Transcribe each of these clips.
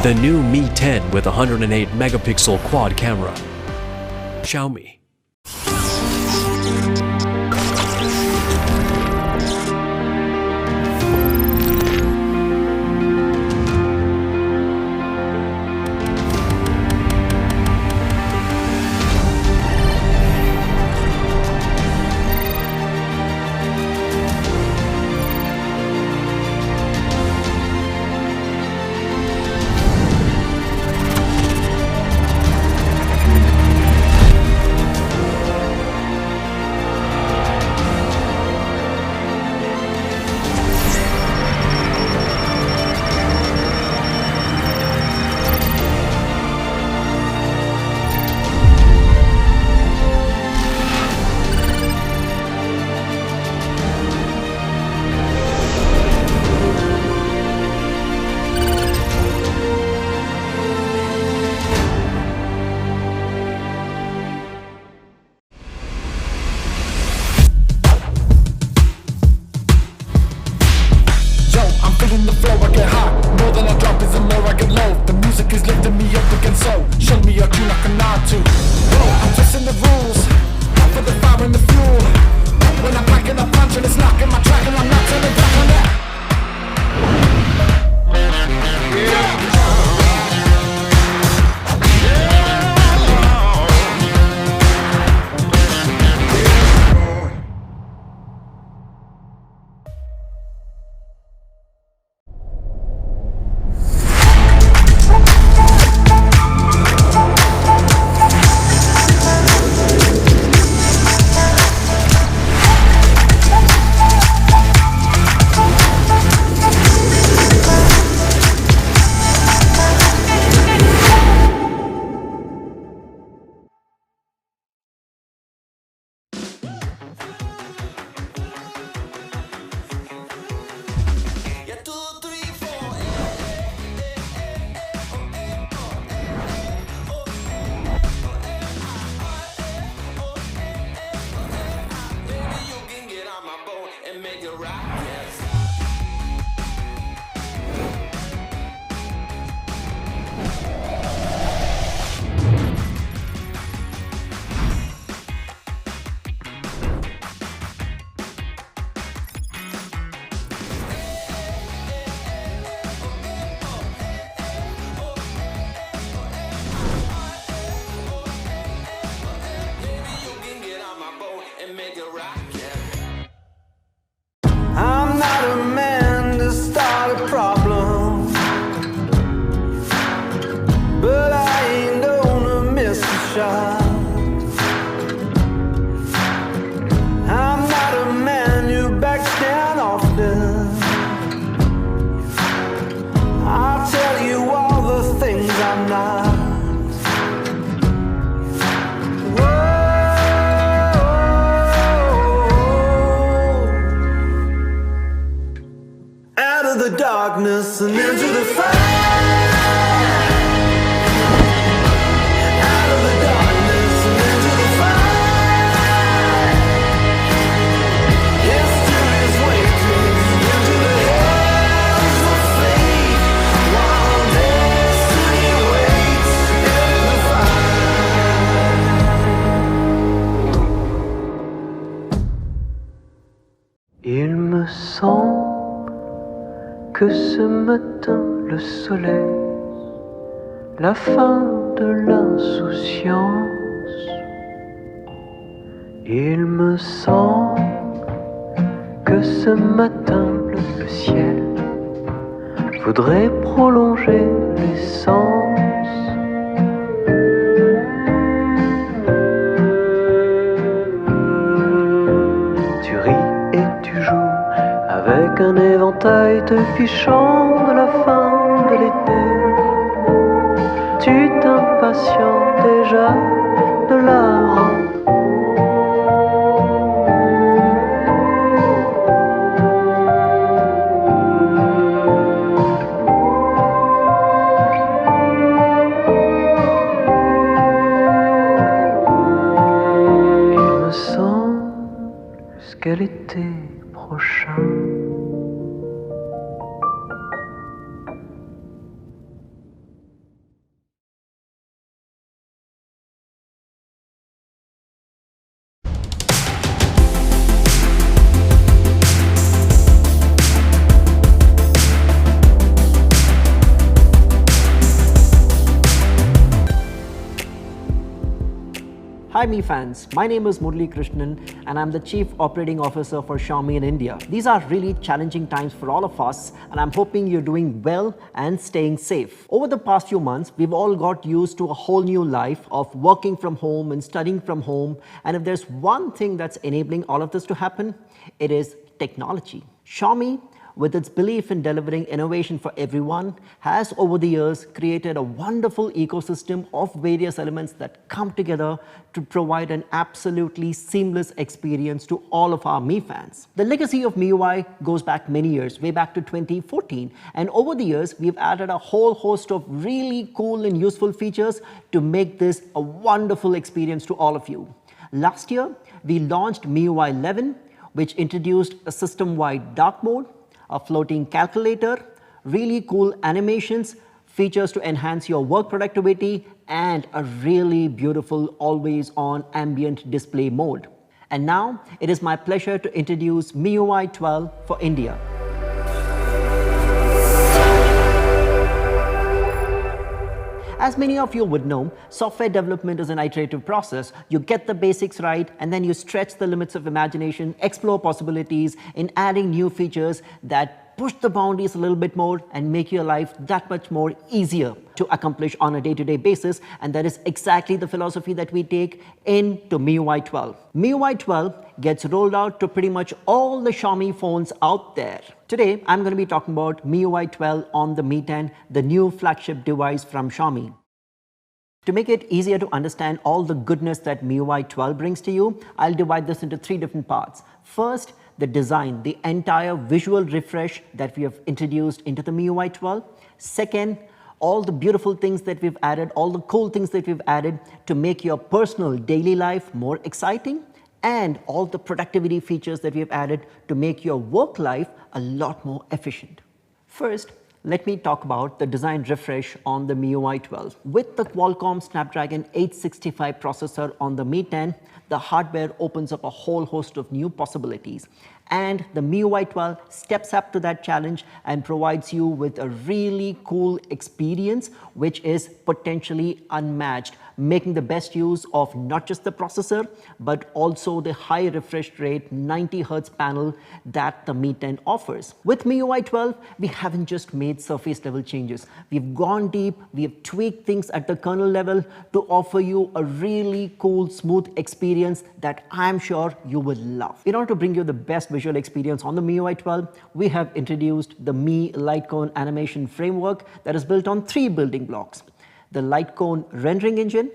The new Mi 10 with 108 megapixel quad camera. Xiaomi. Darkness and into the fire. Out of the darkness and into the fire. Yesterday's waiting into the hands of fate, while destiny waits in the fire. Il me semble que ce matin le soleil, la fin de l'insouciance. Il me semble que ce matin le ciel voudrait prolonger l'essence. Tu ris et tu joues avec un éventail te fichant de la fin de l'été. Tu t'impatientes déjà de la rentrée. Il me semble jusqu'à l'été prochain. Hi Mi fans, my name is Murali Krishnan and I'm the Chief Operating Officer for Xiaomi in India. These are really challenging times for all of us and I'm hoping you're doing well and staying safe. Over the past few months, we've all got used to a whole new life of working from home and studying from home, and if there's one thing that's enabling all of this to happen, it is technology. Xiaomi, with its belief in delivering innovation for everyone, has over the years created a wonderful ecosystem of various elements that come together to provide an absolutely seamless experience to all of our Mi fans. The legacy of MIUI goes back many years, way back to 2014, and over the years we've added a whole host of really cool and useful features to make this a wonderful experience to all of you. Last year, we launched MIUI 11, which introduced a system-wide dark mode, a floating calculator, really cool animations, features to enhance your work productivity, and a really beautiful always-on ambient display mode. And now, it is my pleasure to introduce MIUI 12 for India. As many of you would know, software development is an iterative process. You get the basics right, and then you stretch the limits of imagination, explore possibilities in adding new features that push the boundaries a little bit more and make your life that much more easier to accomplish on a day-to-day basis. And that is exactly the philosophy that we take into MIUI 12. MIUI 12 gets rolled out to pretty much all the Xiaomi phones out there. Today, I'm going to be talking about MIUI 12 on the Mi 10, the new flagship device from Xiaomi. To make it easier to understand all the goodness that MIUI 12 brings to you, I'll divide this into three different parts. First, the design, the entire visual refresh that we have introduced into the MIUI 12. Second, all the beautiful things that we've added, all the cool things that we've added to make your personal daily life more exciting, and all the productivity features that we've added to make your work life a lot more efficient. First, let me talk about the design refresh on the MIUI 12. With the Qualcomm Snapdragon 865 processor on the Mi 10, the hardware opens up a whole host of new possibilities. And the MIUI 12 steps up to that challenge and provides you with a really cool experience which is potentially unmatched, making the best use of not just the processor, but also the high refresh rate 90 Hz panel that the Mi 10 offers. With MIUI 12, we haven't just made surface level changes. We've gone deep, we've tweaked things at the kernel level to offer you a really cool, smooth experience that I'm sure you will love. In order to bring you the best visual experience on the MIUI 12, we have introduced the Mi Lightcone animation framework that is built on three building blocks: the Lightcone rendering engine,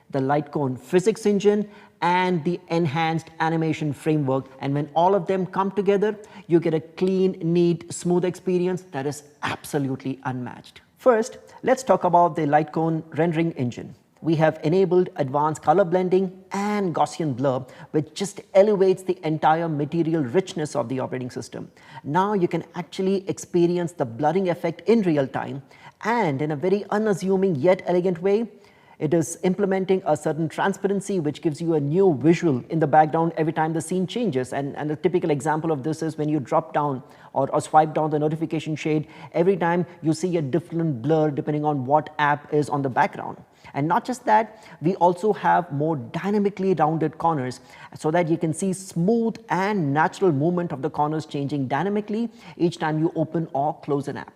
the Lightcone physics engine, and the enhanced animation framework. And when all of them come together, you get a clean, neat, smooth experience that is absolutely unmatched. First, let's talk about the Lightcone rendering engine. We have enabled advanced color blending and Gaussian blur, which just elevates the entire material richness of the operating system. Now you can actually experience the blurring effect in real time, and in a very unassuming yet elegant way, it is implementing a certain transparency which gives you a new visual in the background every time the scene changes. And a typical example of this is when you drop down or swipe down the notification shade, every time you see a different blur depending on what app is on the background. And not just that, we also have more dynamically rounded corners so that you can see smooth and natural movement of the corners changing dynamically each time you open or close an app.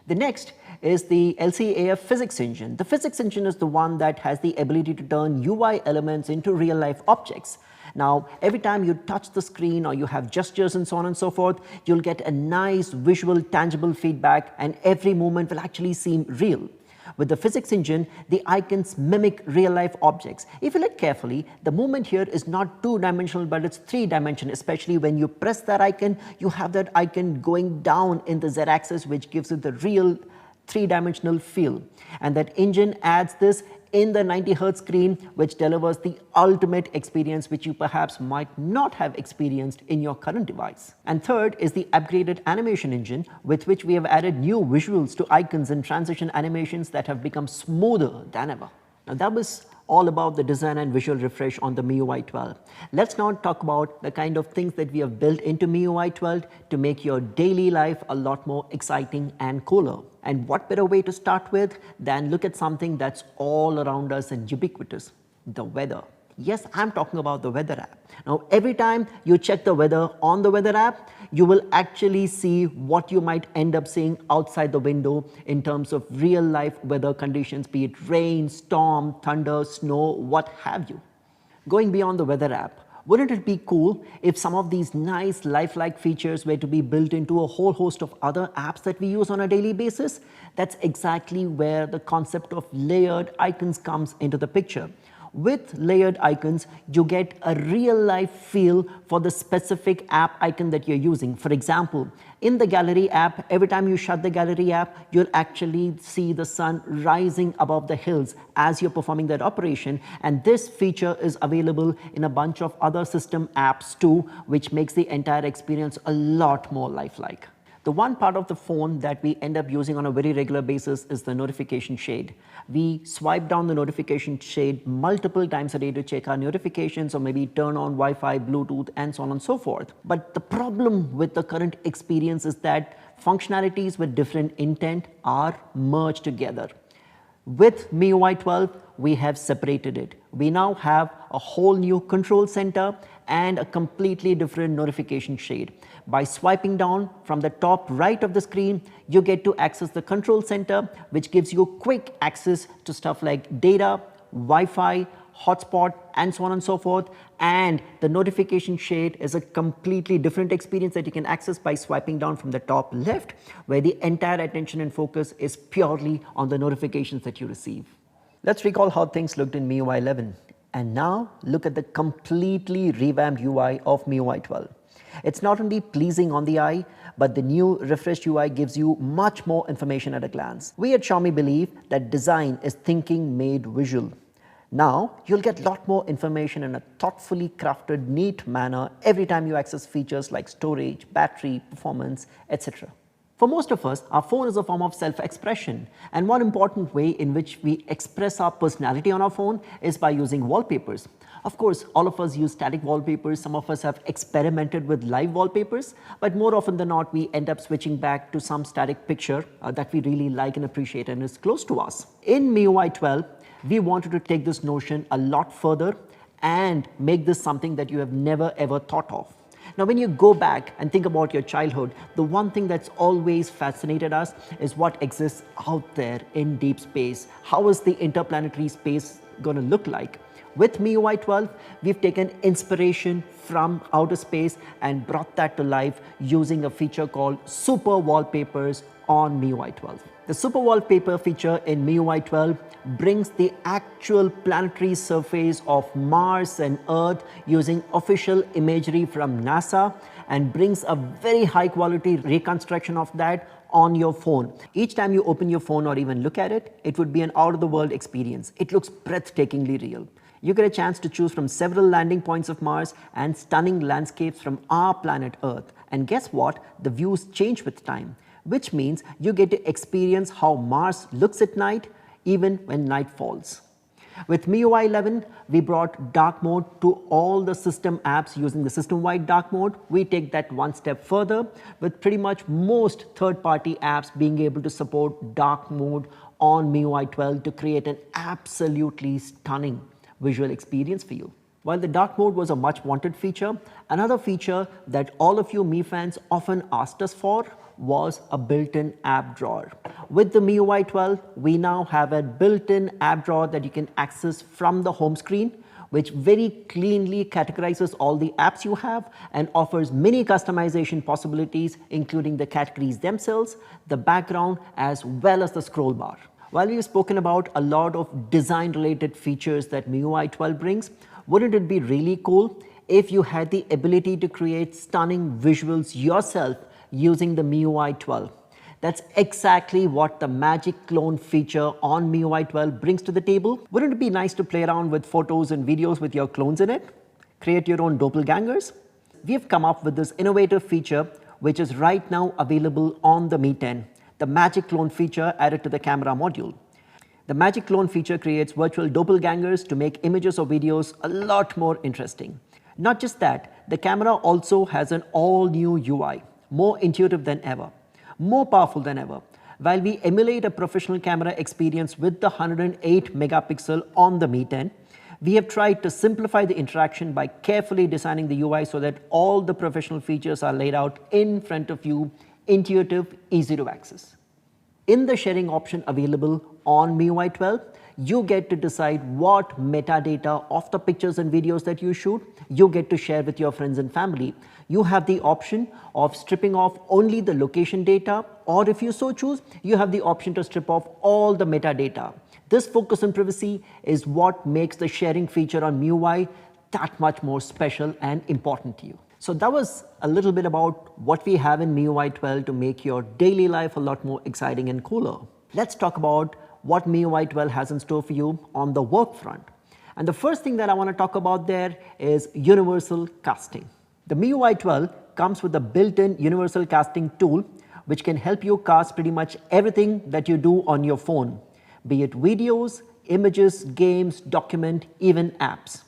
The next is the LCAF physics engine. The physics engine is the one that has the ability to turn UI elements into real-life objects. Now, every time you touch the screen or you have gestures and so on and so forth, you'll get a nice visual, tangible feedback, and every movement will actually seem real. With the physics engine, the icons mimic real-life objects. If you look carefully, the movement here is not two-dimensional, but it's three-dimensional. Especially when you press that icon, you have that icon going down in the Z-axis, which gives it the real three-dimensional feel. And that engine adds this in the 90 Hz screen, which delivers the ultimate experience which you perhaps might not have experienced in your current device. And third is the upgraded animation engine, with which we have added new visuals to icons and transition animations that have become smoother than ever. Now that was all about the design and visual refresh on the MIUI 12. Let's now talk about the kind of things that we have built into MIUI 12 to make your daily life a lot more exciting and cooler. And what better way to start with than look at something that's all around us and ubiquitous: the weather. Yes, I'm talking about the weather app. Now, every time you check the weather on the weather app, you will actually see what you might end up seeing outside the window in terms of real life weather conditions, be it rain, storm, thunder, snow, what have you. Going beyond the weather app, wouldn't it be cool if some of these nice lifelike features were to be built into a whole host of other apps that we use on a daily basis? That's exactly where the concept of layered icons comes into the picture. With layered icons, you get a real life feel for the specific app icon that you're using. For example, in the gallery app, every time you shut the gallery app, you'll actually see the sun rising above the hills as you're performing that operation. And this feature is available in a bunch of other system apps too, which makes the entire experience a lot more lifelike. The one part of the phone that we end up using on a very regular basis is the notification shade. We swipe down the notification shade multiple times a day to check our notifications or maybe turn on Wi-Fi, Bluetooth, and so on and so forth. But the problem with the current experience is that functionalities with different intent are merged together. With MIUI 12, we have separated it. We now have a whole new control center and a completely different notification shade. By swiping down from the top right of the screen, you get to access the control center, which gives you quick access to stuff like data, Wi-Fi, hotspot, and so on and so forth. And the notification shade is a completely different experience that you can access by swiping down from the top left, where the entire attention and focus is purely on the notifications that you receive. Let's recall how things looked in MIUI 11. And now look at the completely revamped UI of MIUI 12. It's not only pleasing on the eye, but the new refreshed UI gives you much more information at a glance. We at Xiaomi believe that design is thinking made visual. Now, you'll get a lot more information in a thoughtfully crafted, neat manner every time you access features like storage, battery, performance, etc. For most of us, our phone is a form of self-expression, and one important way in which we express our personality on our phone is by using wallpapers. Of course, all of us use static wallpapers. Some of us have experimented with live wallpapers, but more often than not, we end up switching back to some static picture that we really like and appreciate and is close to us. In MIUI 12, we wanted to take this notion a lot further and make this something that you have never ever thought of. Now, when you go back and think about your childhood, the one thing that's always fascinated us is what exists out there in deep space. How is the interplanetary space going to look like? With MIUI 12, we've taken inspiration from outer space and brought that to life using a feature called Super Wallpapers on MIUI 12. The Super Wallpaper feature in MIUI 12 brings the actual planetary surface of Mars and Earth using official imagery from NASA and brings a very high quality reconstruction of that on your phone. Each time you open your phone or even look at it, it would be an out-of-the-world experience. It looks breathtakingly real. You get a chance to choose from several landing points of Mars and stunning landscapes from our planet Earth. And guess what? The views change with time, which means you get to experience how Mars looks at night, even when night falls. With MIUI 11, we brought dark mode to all the system apps using the system-wide dark mode. We take that one step further, with pretty much most third-party apps being able to support dark mode on MIUI 12 to create an absolutely stunning visual experience for you. While the dark mode was a much wanted feature, another feature that all of you Mi fans often asked us for was a built-in app drawer. With the MIUI 12, we now have a built-in app drawer that you can access from the home screen, which very cleanly categorizes all the apps you have and offers many customization possibilities, including the categories themselves, the background, as well as the scroll bar. While we've spoken about a lot of design-related features that MIUI 12 brings, wouldn't it be really cool if you had the ability to create stunning visuals yourself using the MIUI 12? That's exactly what the Magic Clone feature on MIUI 12 brings to the table. Wouldn't it be nice to play around with photos and videos with your clones in it? Create your own doppelgangers? We've come up with this innovative feature, which is right now available on the Mi 10. The Magic Clone feature added to the camera module. The Magic Clone feature creates virtual doppelgangers to make images or videos a lot more interesting. Not just that, the camera also has an all-new UI, more intuitive than ever, more powerful than ever. While we emulate a professional camera experience with the 108 megapixel on the Mi 10, We have tried to simplify the interaction by carefully designing the UI so that all the professional features are laid out in front of you, intuitive, easy to access. In the sharing option available on MIUI 12, you get to decide what metadata of the pictures and videos that you shoot, you get to share with your friends and family. You have the option of stripping off only the location data, or if you so choose, you have the option to strip off all the metadata. This focus on privacy is what makes the sharing feature on MIUI that much more special and important to you. So that was a little bit about what we have in MIUI 12 to make your daily life a lot more exciting and cooler. Let's talk about what MIUI 12 has in store for you on the work front. And the first thing that I want to talk about there is universal casting. The MIUI 12 comes with a built-in universal casting tool which can help you cast pretty much everything that you do on your phone, be it videos, images, games, document, even apps.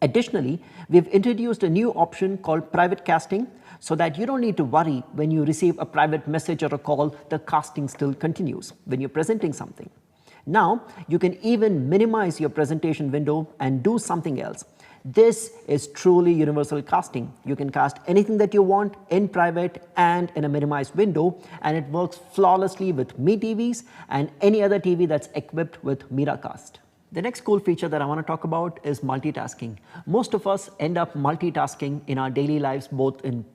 Additionally, we've introduced a new option called private casting so that you don't need to worry when you receive a private message or a call, the casting still continues when you're presenting something. Now, you can even minimize your presentation window and do something else. This is truly universal casting. You can cast anything that you want in private and in a minimized window, and it works flawlessly with Mi TVs and any other TV that's equipped with Miracast. The next cool feature that I want to talk about is multitasking. Most of us end up multitasking in our daily lives, both in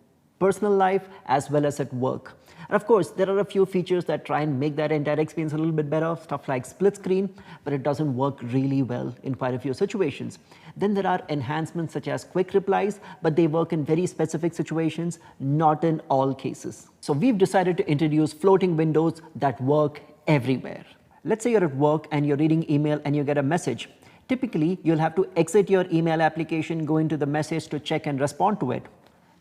personal life as well as at work. And of course, there are a few features that try and make that entire experience a little bit better, stuff like split screen, but it doesn't work really well in quite a few situations. Then there are enhancements such as quick replies, but they work in very specific situations, not in all cases. So we've decided to introduce floating windows that work everywhere. Let's say you're at work and you're reading email and you get a message. Typically, you'll have to exit your email application, go into the message to check and respond to it.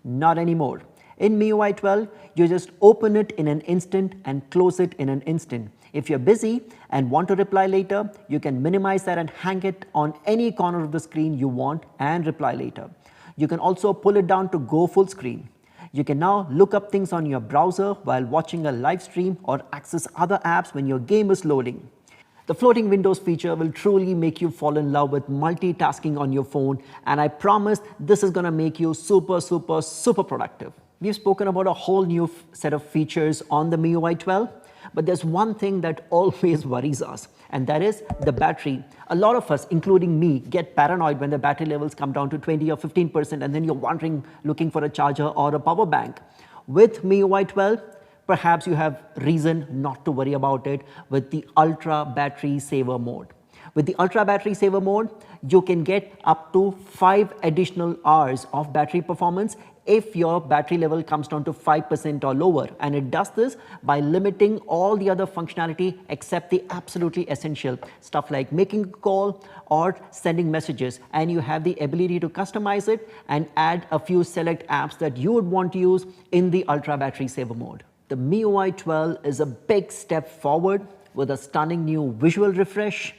Not anymore. In MIUI 12, you just open it in an instant and close it in an instant. If you're busy and want to reply later, you can minimize that and hang it on any corner of the screen you want and reply later. You can also pull it down to go full screen. You can now look up things on your browser while watching a live stream or access other apps when your game is loading. The floating windows feature will truly make you fall in love with multitasking on your phone, and I promise this is going to make you super productive. We've spoken about a whole new set of features on the MIUI 12, but there's one thing that always worries us, and that is the battery. A lot of us, including me, get paranoid when the battery levels come down to 20 or 15%, and then you're wandering looking for a charger or a power bank. With MIUI 12, perhaps you have reason not to worry about it with the Ultra Battery Saver mode. With the Ultra Battery Saver mode, you can get up to 5 additional hours of battery performance if your battery level comes down to 5% or lower, and it does this by limiting all the other functionality except the absolutely essential stuff like making a call or sending messages, and you have the ability to customize it and add a few select apps that you would want to use in the Ultra Battery Saver mode. The MIUI 12 is a big step forward with a stunning new visual refresh,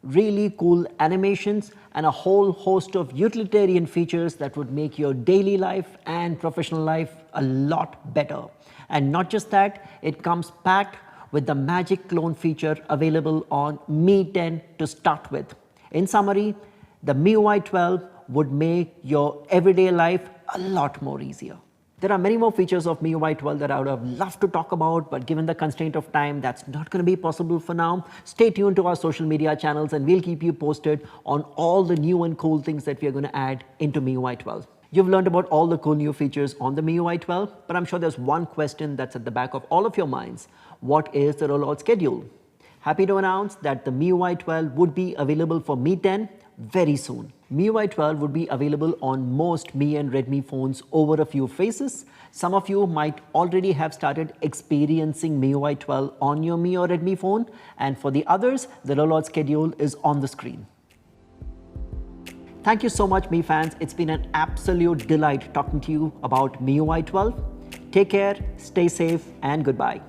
really cool animations, and a whole host of utilitarian features that would make your daily life and professional life a lot better. And not just that, it comes packed with the magic clone feature available on Mi 10 to start with. In summary, the MIUI 12 would make your everyday life a lot more easier. There are many more features of MIUI 12 that I would have loved to talk about, but given the constraint of time, that's not going to be possible for now. Stay tuned to our social media channels and we'll keep you posted on all the new and cool things that we are going to add into MIUI 12. You've learned about all the cool new features on the MIUI 12, but I'm sure there's one question that's at the back of all of your minds. What is the rollout schedule? Happy to announce that the MIUI 12 would be available for Mi 10 very soon. MIUI 12 would be available on most Mi and Redmi phones over a few phases. Some of you might already have started experiencing MIUI 12 on your Mi or Redmi phone, and for the others, the rollout schedule is on the screen. Thank you so much, Mi fans. It's been an absolute delight talking to you about MIUI 12. Take care, stay safe, and goodbye.